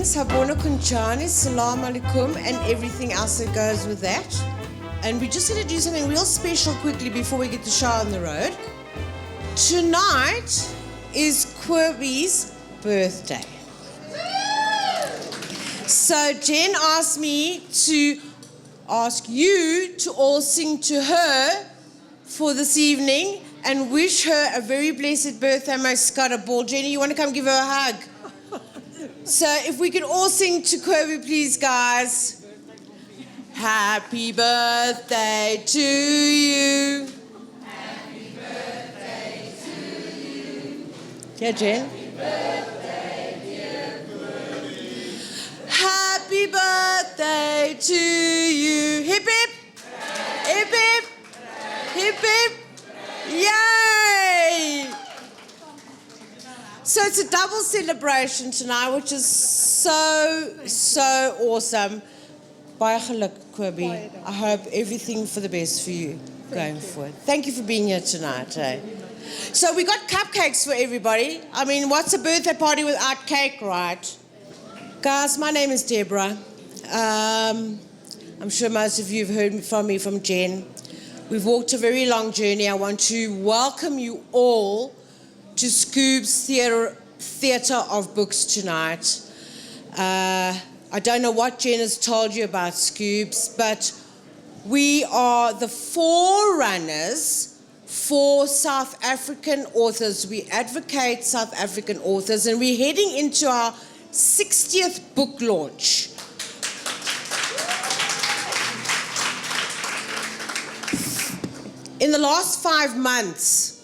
greetings, Habona Kunchani, Salam Alaikum, and everything else that goes with that. And we're just going to do something real special quickly before we get the show on the road. Tonight is Quirby's birthday. So Jen asked me to ask you to all sing to her for this evening and wish her a very blessed birthday, my Scott ball. Jenny, you want to come give her a hug? So if we could all sing to Quirby, please, guys. Happy birthday to you. Happy birthday to you. Yeah, Jen. Happy birthday, dear Quirby. Happy birthday to you. Hip hip. Hip hip. Hip hip. Yay! So it's a double celebration tonight, which is so awesome. Baie geluk, Quirby. I hope everything for the best for you going forward. Thank you for being here tonight. So we got cupcakes for everybody. I mean, what's a birthday party without cake, right? Guys, my name is Deborah. I'm sure most of you have heard from me from Jen. We've walked a very long journey. I want to welcome you all to Scoob's Theatre of Books tonight. I don't know what Jen has told you about Scoob's, but we are the forerunners for South African authors. We advocate South African authors, and we're heading into our 60th book launch. In the last 5 months,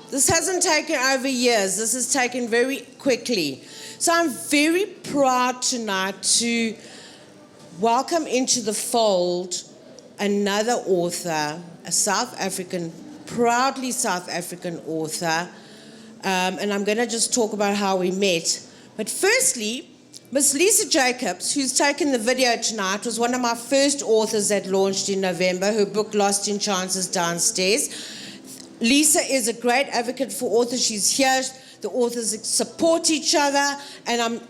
this hasn't taken over years, this has taken very quickly. So I'm very proud tonight to welcome into the fold another author, a South African, proudly South African author, and I'm going to just talk about how we met. But firstly, Miss Lisa Jacobs, who's taken the video tonight, was one of my first authors that launched in November. Her book, Lost in Chances, downstairs. Lisa is a great advocate for authors. She's here. The authors support each other. And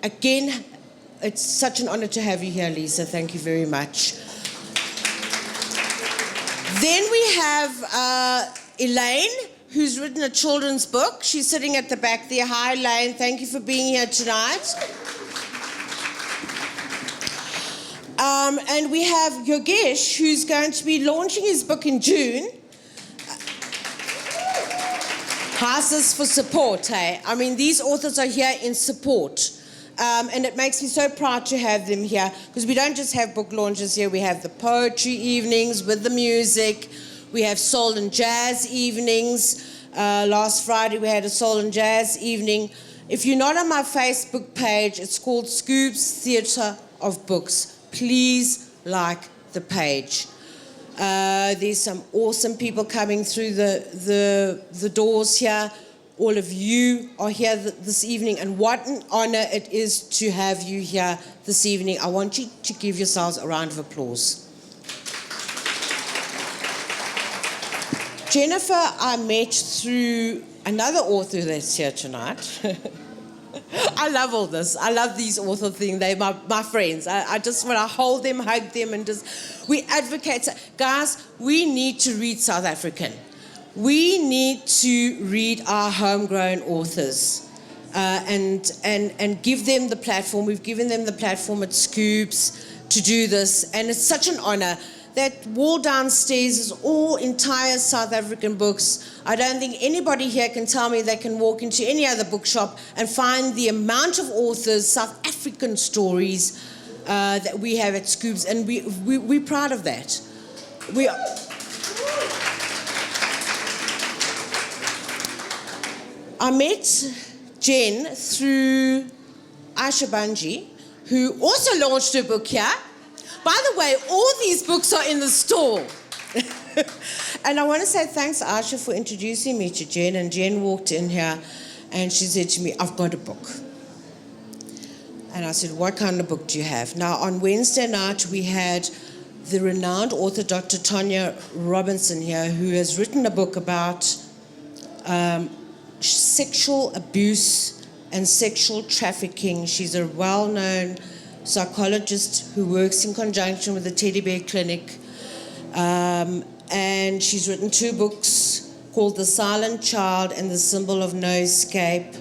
again, it's such an honor to have you here, Lisa. Thank you very much. Then we have Elaine, who's written a children's book. She's sitting at the back there. Hi, Elaine. Thank you for being here tonight. And we have Yogesh, who's going to be launching his book in June. Houses for support, hey? I mean, these authors are here in support. And it makes me so proud to have them here, because we don't just have book launches here. We have the poetry evenings with the music. We have soul and jazz evenings. Last Friday we had a soul and jazz evening. If you're not on my Facebook page, it's called Scoob's Theatre of Books. Please like the page. There's some awesome people coming through the doors here. All of you are here this evening, and what an honor it is to have you here this evening. I want you to give yourselves a round of applause. Jennifer, I met through another author that's here tonight. I love all this. I love these author things. They're my friends. I just want to hold them, hug them, and we advocate. Guys, we need to read South African. We need to read our homegrown authors and give them the platform. We've given them the platform at Scoob's to do this, and it's such an honor. That wall downstairs is all entire South African books. I don't think anybody here can tell me they can walk into any other bookshop and find the amount of authors, South African stories that we have at Scoob's, and we're proud of that. I met Jen through Aisha Banji, who also launched her book here. By the way, all these books are in the store. And I want to say thanks, Aisha, for introducing me to Jen. And Jen walked in here and she said to me, I've got a book. And I said, what kind of book do you have? Now, on Wednesday night, we had the renowned author, Dr. Tanya Robinson here, who has written a book about sexual abuse and sexual trafficking. She's a well-known psychologist who works in conjunction with the Teddy Bear Clinic. And she's written 2 books called The Silent Child and The Symbol of No Escape.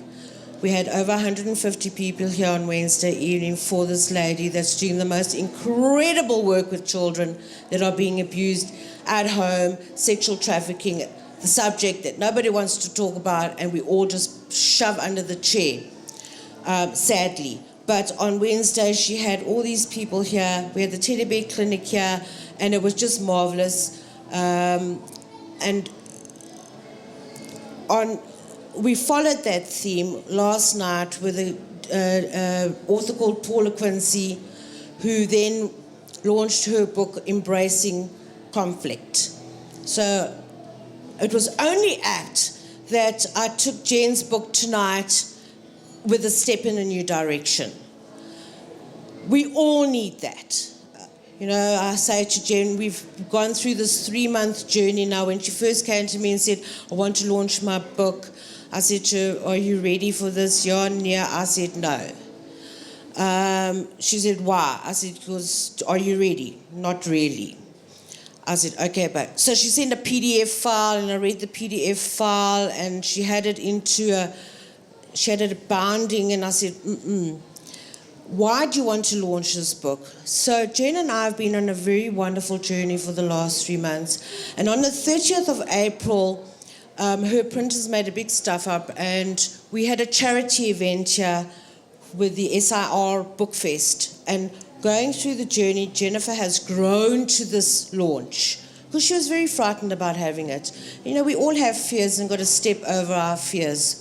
We had over 150 people here on Wednesday evening for this lady that's doing the most incredible work with children that are being abused at home, sexual trafficking, the subject that nobody wants to talk about and we all just shove under the chair, sadly. But on Wednesday, she had all these people here. We had the Teddy Bear Clinic here, and it was just marvelous. We followed that theme last night with an author called Paula Quincy, who then launched her book, Embracing Conflict. So it was only apt that I took Jen's book tonight with a step in a new direction. We all need that. You know, I say to Jen, we've gone through this 3-month journey now. When she first came to me and said, I want to launch my book, I said to her, are you ready for this? Yeah, yeah. I said, no. She said, why? I said, because, are you ready? Not really. I said, okay, but. So she sent a PDF file, and I read the PDF file, and she had it bounding, and I said, why do you want to launch this book? So Jen and I have been on a very wonderful journey for the last 3 months. And on the 30th of April, her printers made a big stuff up, and we had a charity event here with the SIR Book Fest. And going through the journey, Jennifer has grown to this launch because she was very frightened about having it. You know, we all have fears and got to step over our fears.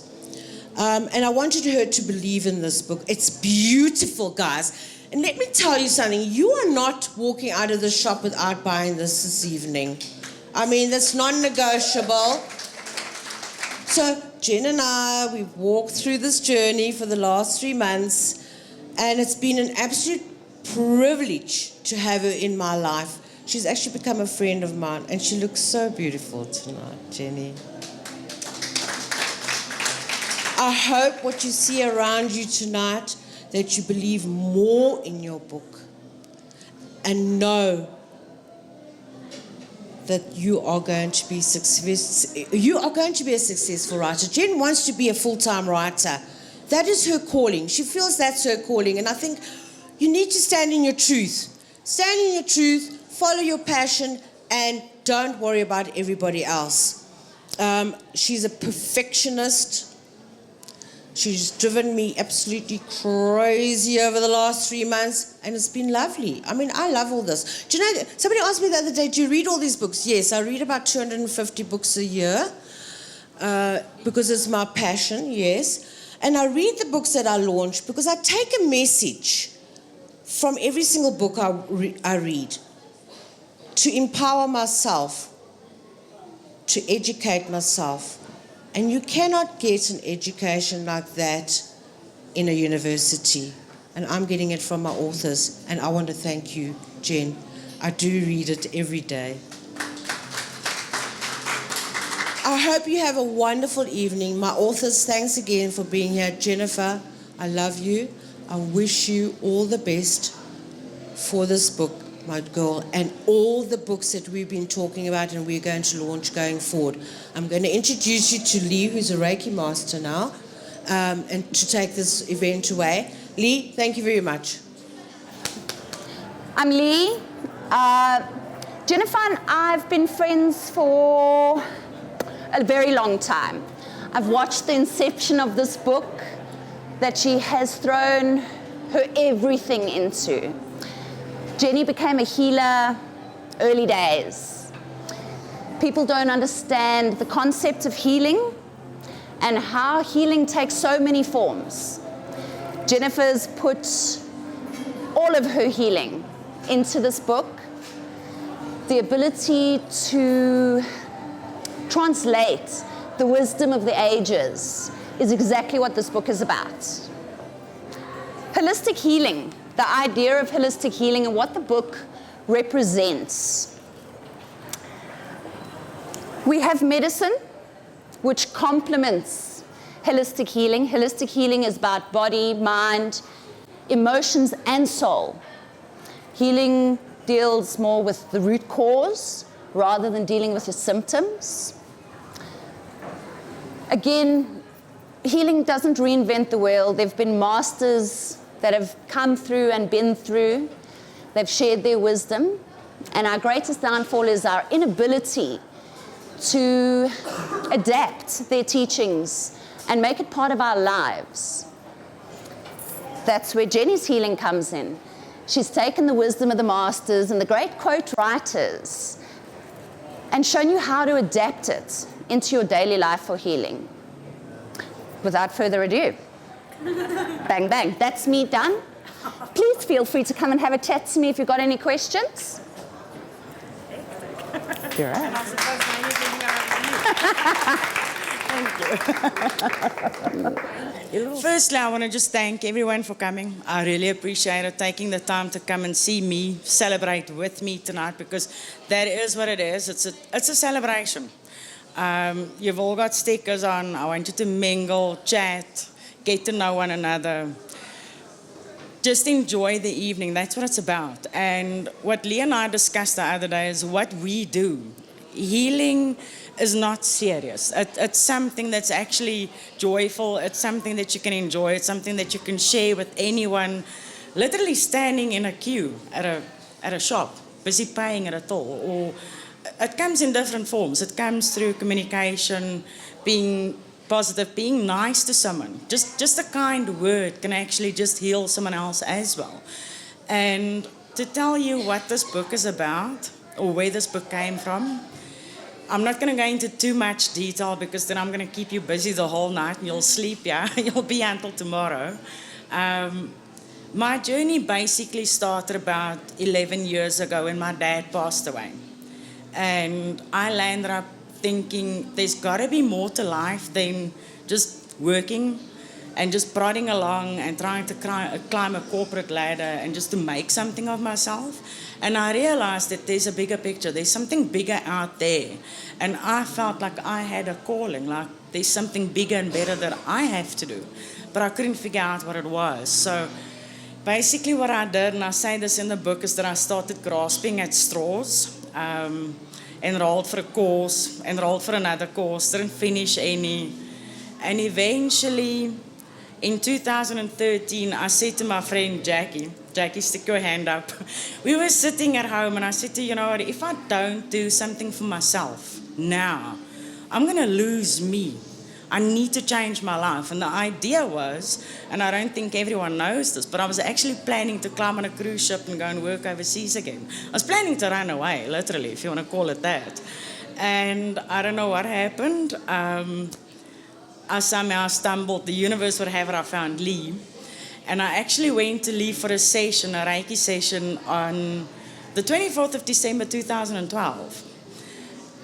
And I wanted her to believe in this book. It's beautiful, guys. And let me tell you something. You are not walking out of the shop without buying this evening. I mean, that's non-negotiable. So Jen and I, we've walked through this journey for the last 3 months, and it's been an absolute privilege to have her in my life. She's actually become a friend of mine, and she looks so beautiful tonight, Jenny. I hope what you see around you tonight, that you believe more in your book and know that you are going to be a successful writer. Jen wants to be a full-time writer. That is her calling. She feels that's her calling. And I think you need to stand in your truth. Stand in your truth, follow your passion, and don't worry about everybody else. She's a perfectionist. She's driven me absolutely crazy over the last 3 months, and it's been lovely. I mean, I love all this. Do you know, somebody asked me the other day, do you read all these books? Yes, I read about 250 books a year because it's my passion, yes. And I read the books that I launch because I take a message from every single book I read to empower myself, to educate myself. And you cannot get an education like that in a university. And I'm getting it from my authors. And I want to thank you, Jen. I do read it every day. I hope you have a wonderful evening. My authors, thanks again for being here. Jennifer, I love you. I wish you all the best for this book, my girl, and all the books that we've been talking about and we're going to launch going forward. I'm going to introduce you to Lee, who's a Reiki master now, and to take this event away. Lee, thank you very much. I'm Lee. Jennifer and I've been friends for a very long time. I've watched the inception of this book that she has thrown her everything into. Jenny became a healer early days. People don't understand the concept of healing and how healing takes so many forms. Jennifer's put all of her healing into this book. The ability to translate the wisdom of the ages is exactly what this book is about. Holistic healing. The idea of holistic healing and what the book represents. We have medicine, which complements holistic healing. Holistic healing is about body, mind, emotions, and soul. Healing deals more with the root cause rather than dealing with your symptoms. Again, healing doesn't reinvent the wheel. There have been masters that have come through and been through. They've shared their wisdom. And our greatest downfall is our inability to adapt their teachings and make it part of our lives. That's where Jenny's healing comes in. She's taken the wisdom of the masters and the great quote writers and shown you how to adapt it into your daily life for healing. Without further ado, bang, bang, that's me done. Please feel free to come and have a chat to me if you've got any questions. You're right. And I suppose now you're giving Thank you. Firstly, I want to just thank everyone for coming. I really appreciate it, taking the time to come and see me, celebrate with me tonight, because that is what it is. It's a celebration. You've all got stickers on. I want you to mingle, chat, get to know one another. Just enjoy the evening. That's what it's about. And what Lee and I discussed the other day is what we do. Healing is not serious. It's something that's actually joyful. It's something that you can enjoy. It's something that you can share with anyone, literally standing in a queue at a shop, busy paying at a toll. Or it comes in different forms. It comes through communication, being positive, being nice to someone. Just a kind word can actually just heal someone else as well. And to tell you what this book is about, or where this book came from, I'm not going to go into too much detail because then I'm going to keep you busy the whole night and you'll sleep, yeah? You'll be until tomorrow. My journey basically started about 11 years ago when my dad passed away. And I landed up thinking there's got to be more to life than just working and just prodding along and trying to climb a corporate ladder and just to make something of myself. And I realized that there's a bigger picture. There's something bigger out there. And I felt like I had a calling, like there's something bigger and better that I have to do. But I couldn't figure out what it was. So basically what I did, and I say this in the book, is that I started grasping at straws. Enrolled for a course, enrolled for another course, didn't finish any. And eventually, in 2013, I said to my friend Jackie, stick your hand up. We were sitting at home and I said to her, you know what, if I don't do something for myself now, I'm going to lose me. I need to change my life. And the idea was, and I don't think everyone knows this, but I was actually planning to climb on a cruise ship and go and work overseas again. I was planning to run away, literally, if you want to call it that. And I don't know what happened. I somehow stumbled. The universe would have it, I found Lee. And I actually went to Lee for a session, a Reiki session, on the 24th of December 2012.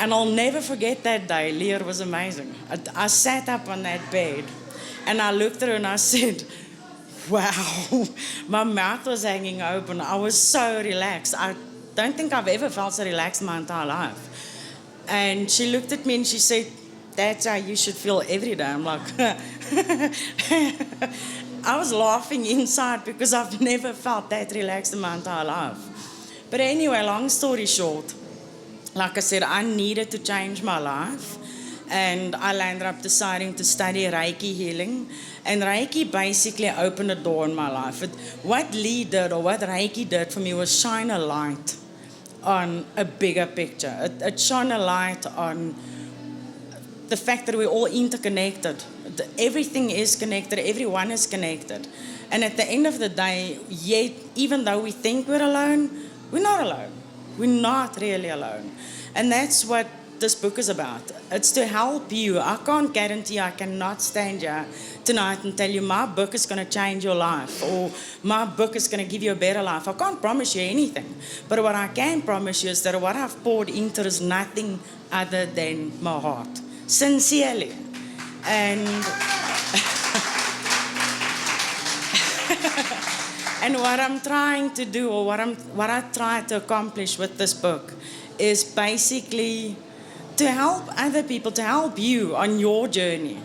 And I'll never forget that day. Leah was amazing. I sat up on that bed and I looked at her and I said, wow, my mouth was hanging open. I was so relaxed. I don't think I've ever felt so relaxed in my entire life. And she looked at me and she said, that's how you should feel every day. I'm like, I was laughing inside because I've never felt that relaxed in my entire life. But anyway, long story short, like I said, I needed to change my life, and I landed up deciding to study Reiki healing. And Reiki basically opened a door in my life. What Lee did, or what Reiki did for me, was shine a light on a bigger picture. It shone a light on the fact that we're all interconnected. Everything is connected, everyone is connected. And at the end of the day, yet, even though we think we're alone, we're not alone. We're not really alone. And that's what this book is about. It's to help you. I can't guarantee, I cannot stand here tonight and tell you my book is going to change your life or my book is going to give you a better life. I can't promise you anything. But what I can promise you is that what I've poured into is nothing other than my heart. Sincerely. And and what I'm trying to do, or what I try to accomplish with this book, is basically to help other people, to help you on your journey,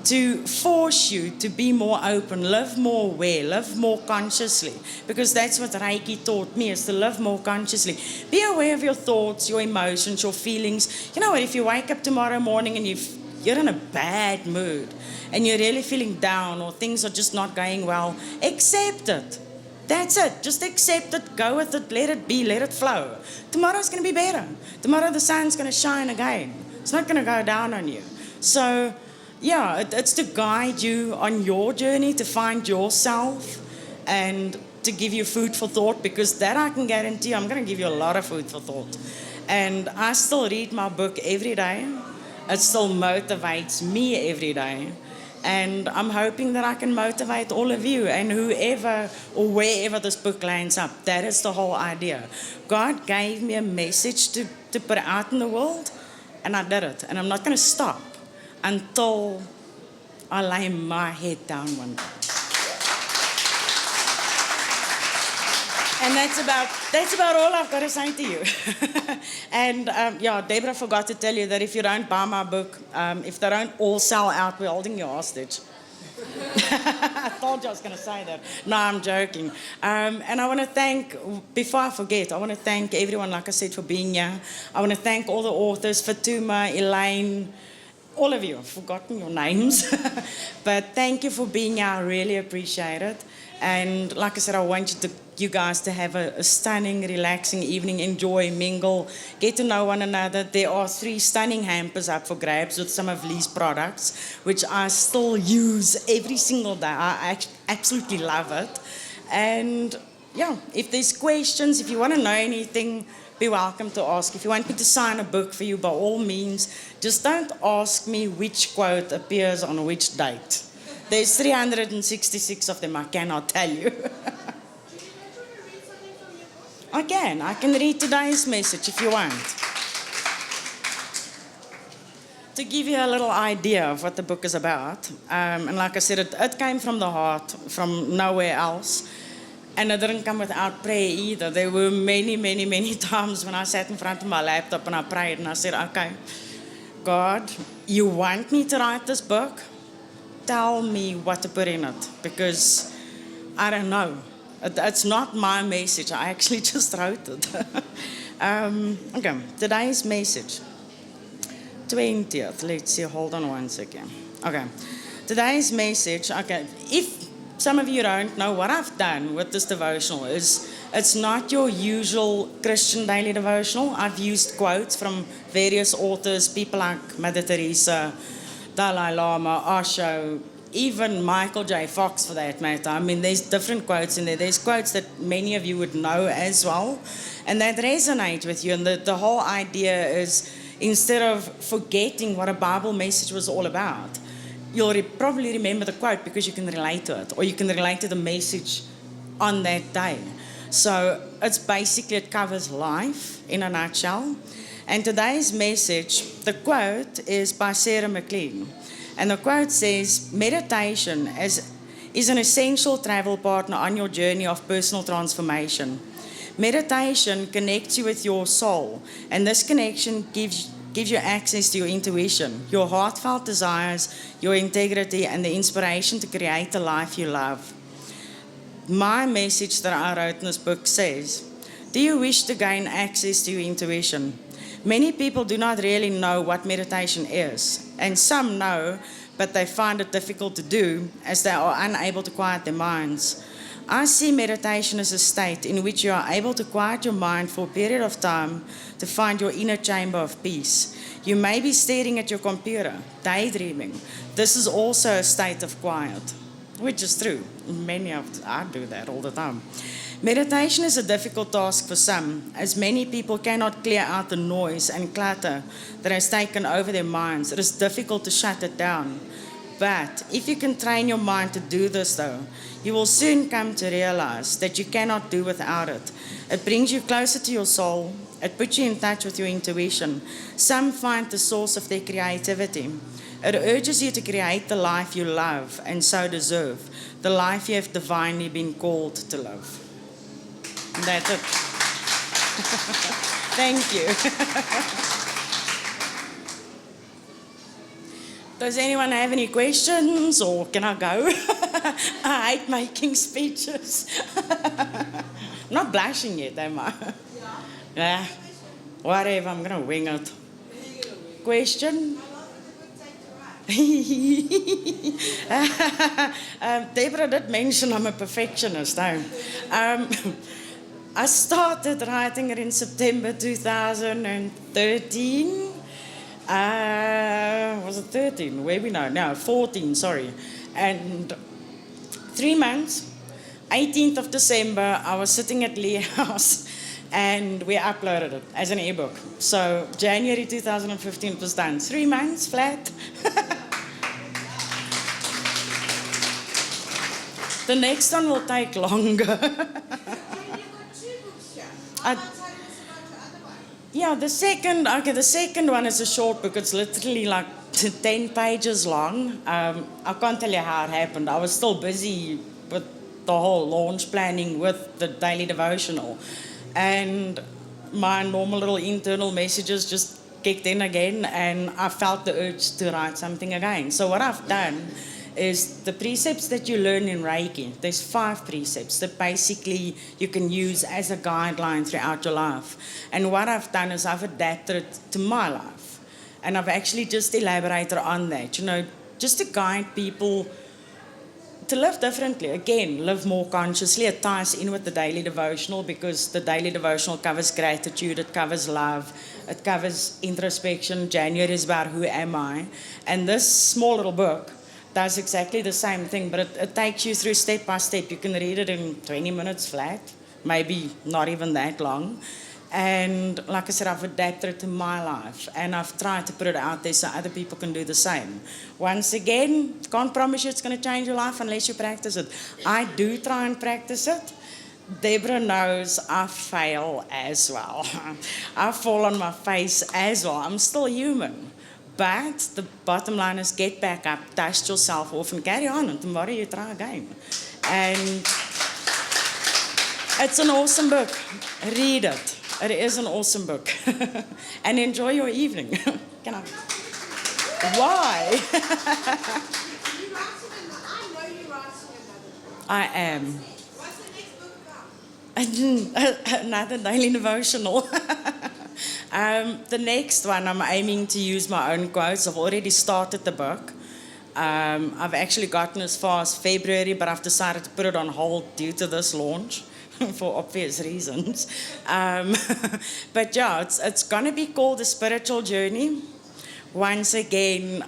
to force you to be more open, live more aware, live more consciously. Because that's what Reiki taught me, is to live more consciously. Be aware of your thoughts, your emotions, your feelings. You know what, if you wake up tomorrow morning and you're in a bad mood and you're really feeling down or things are just not going well, accept it. That's it. Just accept it, go with it, let it be, let it flow. Tomorrow's going to be better. Tomorrow the sun's going to shine again. It's not going to go down on you. So, yeah, it's to guide you on your journey, to find yourself and to give you food for thought, because that I can guarantee I'm going to give you a lot of food for thought. And I still read my book every day. It still motivates me every day. And I'm hoping that I can motivate all of you and whoever or wherever this book lands up. That is the whole idea. God gave me a message to put out in the world, and I did it. And I'm not going to stop until I lay my head down one day. And that's about all I've got to say to you. And yeah, Deborah forgot to tell you that if you don't buy my book, if they don't all sell out, we're holding you hostage. I thought I was going to say that. No, I'm joking. And I want to thank, before I forget, I want to thank everyone, like I said, for being here. I want to thank all the authors, Fatuma, Elaine, all of you. I've forgotten your names. But thank you for being here. I really appreciate it. And like I said, I want you guys to have a stunning, relaxing evening. Enjoy, mingle, get to know one another. There are 3 stunning hampers up for grabs with some of Lee's products, which I still use every single day. I absolutely love it. And yeah, if there's questions, if you want to know anything, be welcome to ask. If you want me to sign a book for you, by all means, just don't ask me which quote appears on which date. There's 366 of them, I cannot tell you. I can read today's message if you want. To give you a little idea of what the book is about, and like I said, it came from the heart, from nowhere else. And it didn't come without prayer either. There were many, many, many times when I sat in front of my laptop and I prayed and I said, okay, God, you want me to write this book? Tell me what to put in it, because I don't know. It's not my message. I actually just wrote it. Okay, today's message. 20th. Let's see, hold on one second. Okay, today's message. Okay, if some of you don't know, what I've done with this devotional is it's not your usual Christian daily devotional. I've used quotes from various authors, people like Mother Teresa, Dalai Lama, Osho, even Michael J. Fox for that matter. I mean, there's different quotes in there. There's quotes that many of you would know as well, and that resonate with you. And the whole idea is, instead of forgetting what a Bible message was all about, you'll probably remember the quote because you can relate to it, or you can relate to the message on that day. So it's basically, it covers life in a nutshell. And today's message, the quote is by Sarah McLean. And the quote says, meditation is an essential travel partner on your journey of personal transformation. Meditation connects you with your soul, and this connection gives you access to your intuition, your heartfelt desires, your integrity, and the inspiration to create the life you love. My message that I wrote in this book says, do you wish to gain access to your intuition? Many people do not really know what meditation is, and some know, but they find it difficult to do as they are unable to quiet their minds. I see meditation as a state in which you are able to quiet your mind for a period of time to find your inner chamber of peace. You may be staring at your computer, daydreaming. This is also a state of quiet, which is true. I do that all the time. Meditation is a difficult task for some, as many people cannot clear out the noise and clutter that has taken over their minds. It is difficult to shut it down. But if you can train your mind to do this though, you will soon come to realize that you cannot do without it. It brings you closer to your soul. It puts you in touch with your intuition. Some find the source of their creativity. It urges you to create the life you love and so deserve, the life you have divinely been called to live. That's it. Thank you. Does anyone have any questions or can I go? I hate making speeches. I'm not blushing yet, am I? Yeah. Whatever, I'm going to wing it. Question? Deborah did mention I'm a perfectionist. I started writing it in September 2013. Was it 13? Where we know? No, 14, sorry. And 3 months, 18th of December, I was sitting at Lee House and we uploaded it as an ebook. So January 2015 it was done. 3 months flat. The next one will take longer. Yeah, the second one is a short book. It's literally like 10 pages long. I can't tell you how it happened. I was still busy with the whole launch planning with the daily devotional. And my normal little internal messages just kicked in again, and I felt the urge to write something again. So what I've done is the precepts that you learn in Reiki, there's 5 precepts that basically you can use as a guideline throughout your life. And what I've done is I've adapted it to my life. And I've actually just elaborated on that, just to guide people to live differently. Again, live more consciously. It ties in with the daily devotional because the daily devotional covers gratitude, it covers love, it covers introspection. January is about who am I. And this small little book does exactly the same thing, but it takes you through step by step. You can read it in 20 minutes flat, maybe not even that long. And like I said, I've adapted it to my life, and I've tried to put it out there so other people can do the same. Once again, can't promise you it's going to change your life unless you practice it. I do try and practice it. Deborah knows I fail as well. I fall on my face as well. I'm still human. But the bottom line is get back up, dust yourself off and carry on, and tomorrow you try again. And it's an awesome book. Read it. It is an awesome book. And enjoy your evening. Can I? Why? I am. What's the next book about? Another daily devotional. The next one, I'm aiming to use my own quotes. I've already started the book. I've actually gotten as far as February, but I've decided to put it on hold due to this launch for obvious reasons. But yeah, it's going to be called The Spiritual Journey. Once again,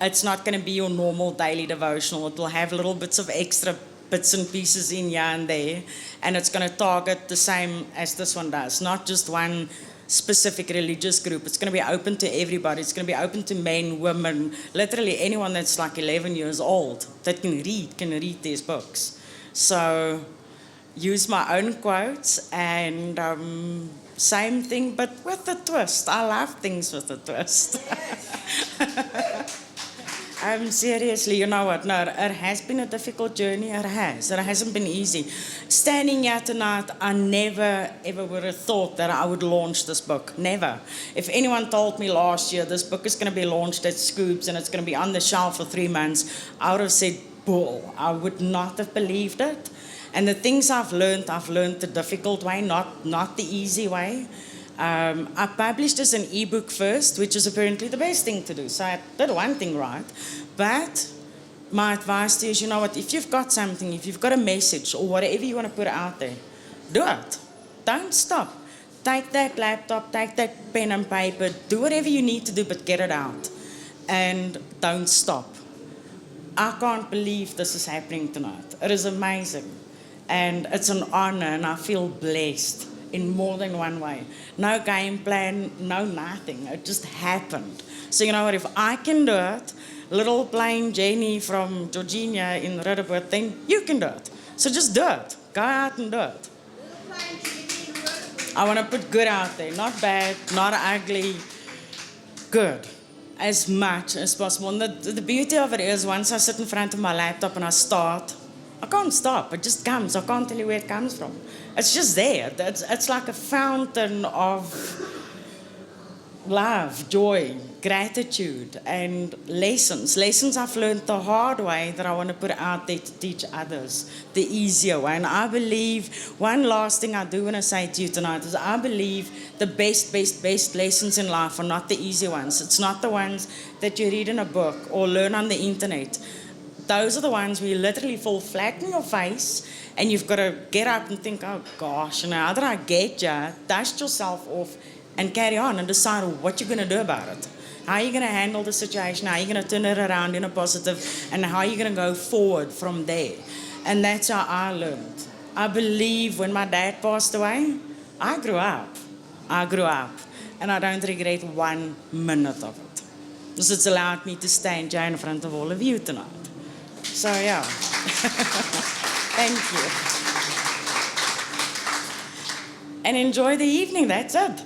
it's not going to be your normal daily devotional. It will have little bits of extra bits and pieces in here and there. And it's going to target the same as this one does, not just one specific religious group. It's going to be open to everybody. It's going to be open to men, women, literally anyone that's like 11 years old that can read these books. So use my own quotes and same thing, but with a twist. I love things with a twist. Seriously, you know what? No, it has been a difficult journey. It has. It hasn't been easy. Standing here tonight, I never, ever would have thought that I would launch this book. Never. If anyone told me last year this book is going to be launched at Scoops and it's going to be on the shelf for 3 months, I would have said, bull. I would not have believed it. And the things I've learned the difficult way, not the easy way. I published as an ebook first, which is apparently the best thing to do. So I did one thing right. But my advice to you is, you know what, if you've got something, if you've got a message or whatever you want to put out there, do it. Don't stop. Take that laptop, take that pen and paper, do whatever you need to do, but get it out. And don't stop. I can't believe this is happening tonight. It is amazing. And it's an honor, and I feel blessed in more than one way. No game plan, no nothing. It just happened. So you know what, if I can do it, little plain Jenny from Georgina in Rudderwood, then you can do it. So just do it. Go out and do it. I want to put good out there. Not bad, not ugly. Good. As much as possible. And the beauty of it is, once I sit in front of my laptop and I start, I can't stop. It just comes. I can't tell you where it comes from. It's just there. It's like a fountain of love, joy, gratitude, and lessons. Lessons I've learned the hard way that I want to put out there to teach others the easier way. And I believe, one last thing I do want to say to you tonight is I believe the best lessons in life are not the easy ones. It's not the ones that you read in a book or learn on the internet. Those are the ones where you literally fall flat in your face and you've got to get up and think, oh gosh, now how did I get you? Dust yourself off and carry on and decide what you're going to do about it. How are you going to handle the situation? How are you going to turn it around in a positive? And how are you going to go forward from there? And that's how I learned. I believe when my dad passed away, I grew up. And I don't regret 1 minute of it. Because it's allowed me to stand here in front of all of you tonight. So, yeah. Thank you. And enjoy the evening. That's it.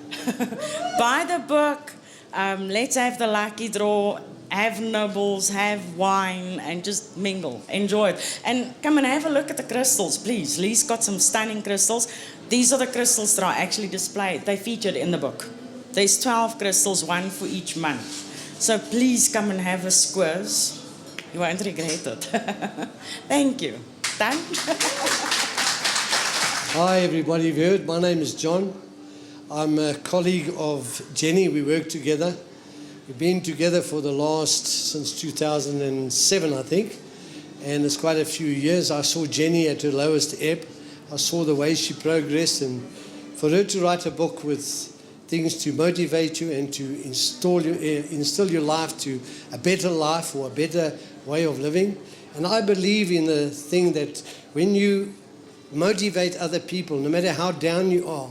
Buy the book. Let's have the lucky draw. Have nibbles, have wine, and just mingle. Enjoy it. And come and have a look at the crystals, please. Lee's got some stunning crystals. These are the crystals that are actually displayed. They're featured in the book. There's 12 crystals, 1 for each month. So please come and have a squiz. You won't regret it. Thank you. Done? Hi everybody, you've heard, my name is John. I'm a colleague of Jenny, we work together. We've been together for the last, since 2007 I think, and it's quite a few years. I saw Jenny at her lowest ebb. I saw the way she progressed, and for her to write a book with things to motivate you and to instill your life to a better life or a better way of living. And I believe in the thing that when you motivate other people, no matter how down you are,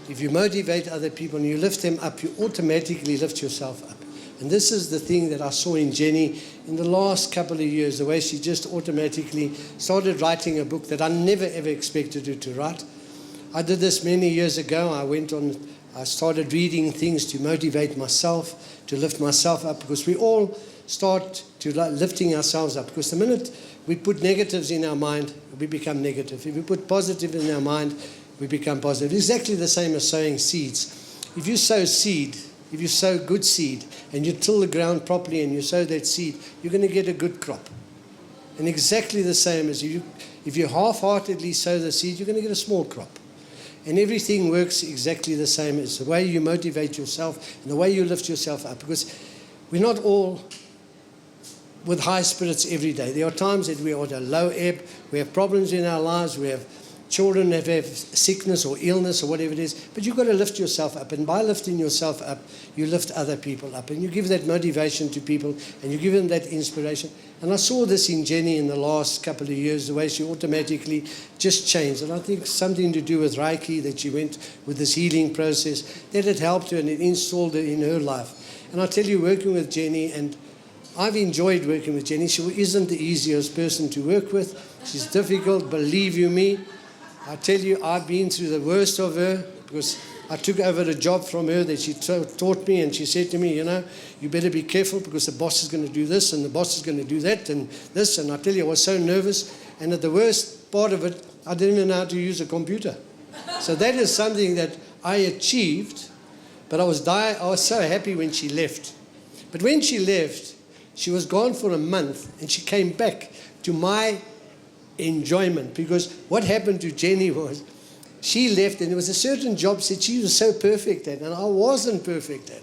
if you motivate other people and you lift them up, you automatically lift yourself up. And this is the thing that I saw in Jenny in the last couple of years, the way she just automatically started writing a book that I never ever expected her to write. I did this many years ago. I started reading things to motivate myself, to lift myself up, because we all start to lifting ourselves up. Because the minute we put negatives in our mind, we become negative. If we put positive in our mind, we become positive. Exactly the same as sowing seeds. If you sow seed, if you sow good seed, and you till the ground properly and you sow that seed, you're going to get a good crop. And exactly the same as if you half-heartedly sow the seed, you're going to get a small crop. And everything works exactly the same. It's the way you motivate yourself and the way you lift yourself up. Because we're not all with high spirits every day. There are times that we are at a low ebb. We have problems in our lives. We have children that have sickness or illness or whatever it is. But you've got to lift yourself up. And by lifting yourself up, you lift other people up. And you give that motivation to people and you give them that inspiration. And I saw this in Jenny in the last couple of years, the way she automatically just changed. And I think something to do with Reiki, that she went with this healing process, that it helped her and it installed her in her life. And I tell you, working with Jenny, and I've enjoyed working with Jenny. She isn't the easiest person to work with. She's difficult, believe you me. I tell you, I've been through the worst of her, because I took over a job from her that she taught me, and she said to me, you know, you better be careful because the boss is going to do this and the boss is going to do that and this. And I tell you, I was so nervous. And at the worst part of it, I didn't even know how to use a computer. So that is something that I achieved, but I was so happy when she left. But when she left, she was gone for a month, and she came back to my enjoyment, because what happened to Jenny was she left, and there was a certain job that she was so perfect at, and I wasn't perfect at.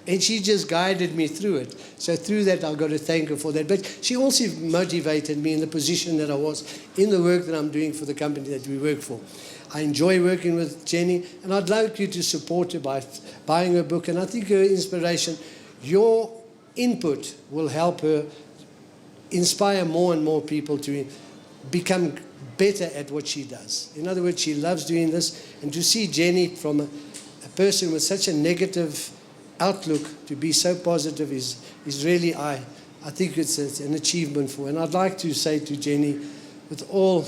And she just guided me through it. So through that, I've got to thank her for that. But she also motivated me in the position that I was, in the work that I'm doing for the company that we work for. I enjoy working with Jenny, and I'd like you to support her by buying her book. And I think her inspiration, your input will help her inspire more and more people to become better at what she does. In other words, she loves doing this. And to see Jenny from a person with such a negative outlook to be so positive is really, I think it's an achievement for her. And I'd like to say to Jenny, with all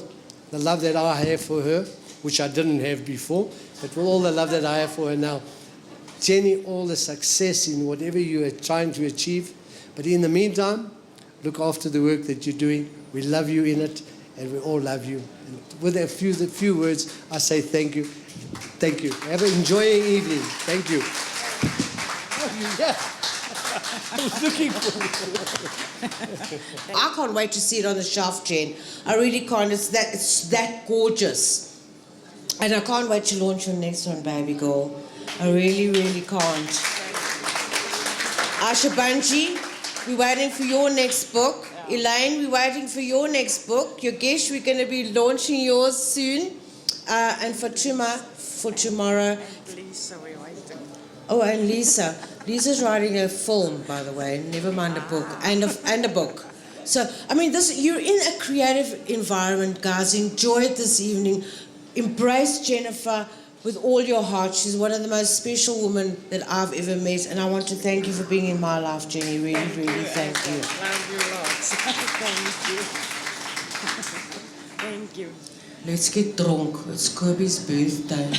the love that I have for her, which I didn't have before, but with all the love that I have for her now, Jenny, all the success in whatever you are trying to achieve. But in the meantime, look after the work that you're doing. We love you in it, and we all love you. And with a few words, I say thank you. Thank you. Have an enjoying evening. Thank you. you. Yeah. I was looking for you. I can't wait to see it on the shelf, Jen. I really can't. It's that gorgeous. And I can't wait to launch your next one, baby girl. I really, really can't. Asha Banji, we're waiting for your next book. Elaine, we're waiting for your next book. Yogesh, we're going to be launching yours soon. And Fatuma, for tomorrow. Lisa, we're waiting. Oh, and Lisa. Lisa's writing a film, by the way. Never mind a book. And a book. So, I mean, you're in a creative environment, guys. Enjoy it this evening. Embrace Jennifer with all your heart. She's one of the most special women that I've ever met. And I want to thank you for being in my life, Jenny. Really, really thank you. Love you lots. Thank you. Let's get drunk. It's Kobe's birthday.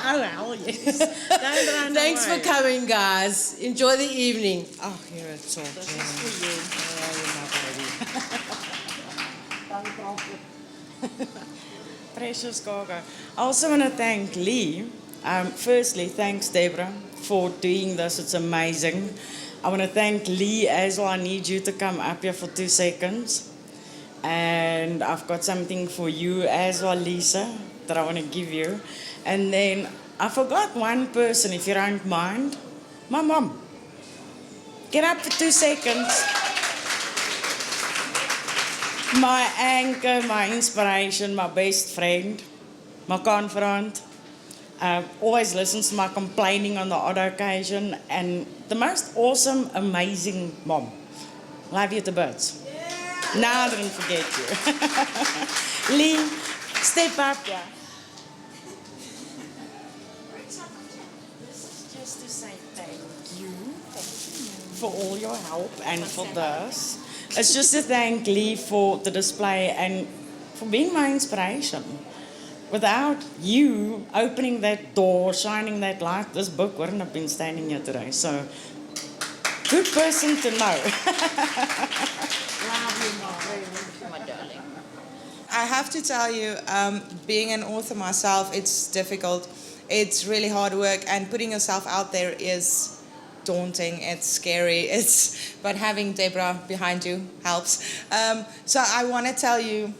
Oh, hell yes. Don't run Thanks away. for coming, guys. Enjoy the evening. Oh, here it's all, This Jenny. is for you. Oh, my baby. Precious Gaga. I also want to thank Lee. Firstly, thanks, Deborah, for doing this. It's amazing. I want to thank Lee as well. I need you to come up here for 2 seconds. And I've got something for you as well, Lisa, that I want to give you. And then I forgot one person, if you don't mind. My mom. Get up for 2 seconds. My anchor, my inspiration, my best friend, my confidant. Always listens to my complaining on the odd occasion. And the most awesome, amazing mom. Love you to bits. No, I didn't forget you. Lee, step up, yeah. This is just to say thank you for all your help and for this. It's just to thank Lee for the display and for being my inspiration. Without you opening that door, shining that light, this book wouldn't have been standing here today. So, good person to know. I have to tell you, being an author myself, it's difficult. It's really hard work, and putting yourself out there is daunting. It's scary. But having Deborah behind you helps. So I want to tell you,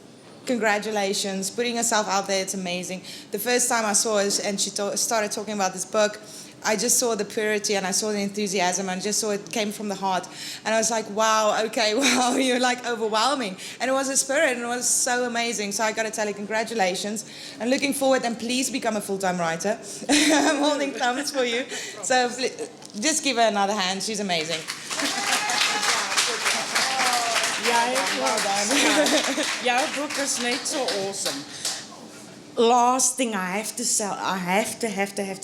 congratulations. Putting yourself out there, it's amazing. The first time I saw her and she started talking about this book, I just saw the purity and I saw the enthusiasm and just saw it came from the heart. And I was like, wow, okay, wow, you're like overwhelming. And it was a spirit and it was so amazing. So I got to tell you, congratulations. And looking forward, and please become a full-time writer. I'm holding thumbs for you. So just give her another hand. She's amazing. Well done. Your book is net so awesome. Last thing I have to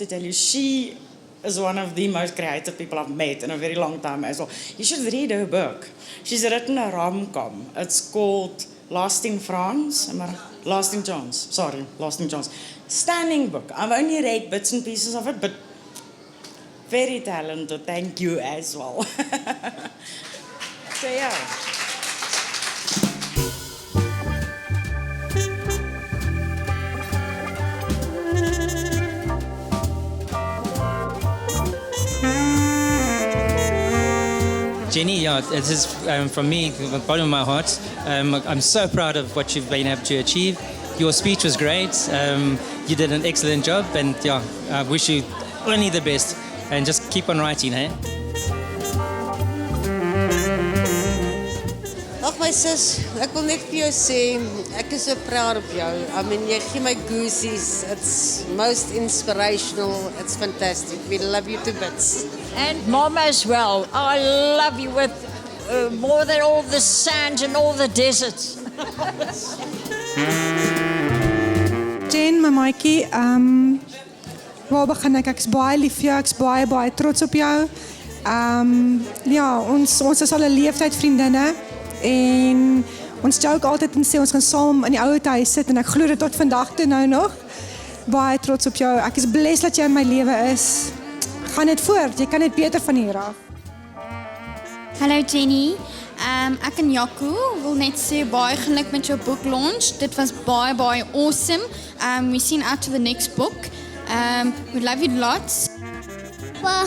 tell you, she is one of the most creative people I've met in a very long time as well. You should read her book. She's written a rom-com. It's called Lost in France. Lost in Chance. Stunning book. I've only read bits and pieces of it, but very talented. Thank you as well. So yeah. Jenny, yeah, this is from me, from the bottom of my heart. I'm so proud of what you've been able to achieve. Your speech was great. You did an excellent job, and yeah, I wish you only the best. And just keep on writing, hey? Ag my sis, ek wil net vir jou sê, ek is so proud of jou. I mean, jy gee my goosies. It's most inspirational. It's fantastic. We love you to bits. And Mom as well. I love you with more than all the sand and all the deserts. Jen, my maatjie, waar begin ek? Ek's baie lief vir jou, ek's baie trots op jou. Ja, ons is al 'n leeftyd vriendinne en ons joke altyd en sê ons gaan saam in die ou huis sit en ek glo dit tot vandag toe nou nog. Baie trots op jou. Ek is blessed dat jy in my lewe is. Gaan net voort, jy kan net beter van hier af. Hallo Jenny, ek en Jaco wil net sê baie geluk met jou boek launch. Dit was baie awesome. We seen out to the next book. We love you lots. Well,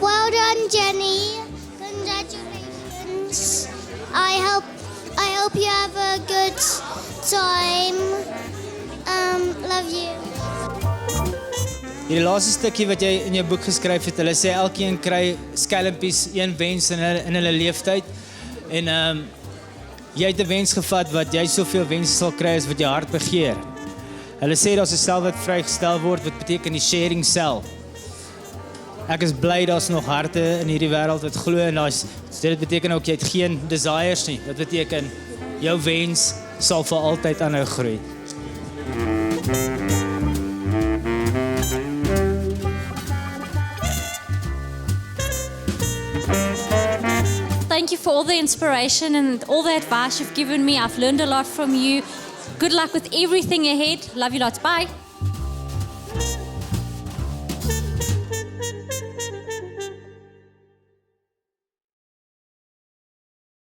Well done, Jenny. Congratulations. I hope you have a good time. Love you. Die laaste stukkie wat jy in jou boek geskryf het, hulle sê elkeen kry skelmpies een wens in hulle leeftyd. En jy het 'n wens gevat wat jy soveel wense sal kry as wat jou hart begeer. Hulle sê daar's 'n sel wat vrygestel word wat beteken die sharing cell. Ek is bly daar's nog harte in hierdie wêreld wat glo en dit beteken ook jy het geen desires nie. Dit beteken jou wens sal vir altyd aanhou groei. Thank you for all the inspiration and all the advice you've given me. I've learned a lot from you. Good luck with everything ahead. Love you lots. Bye.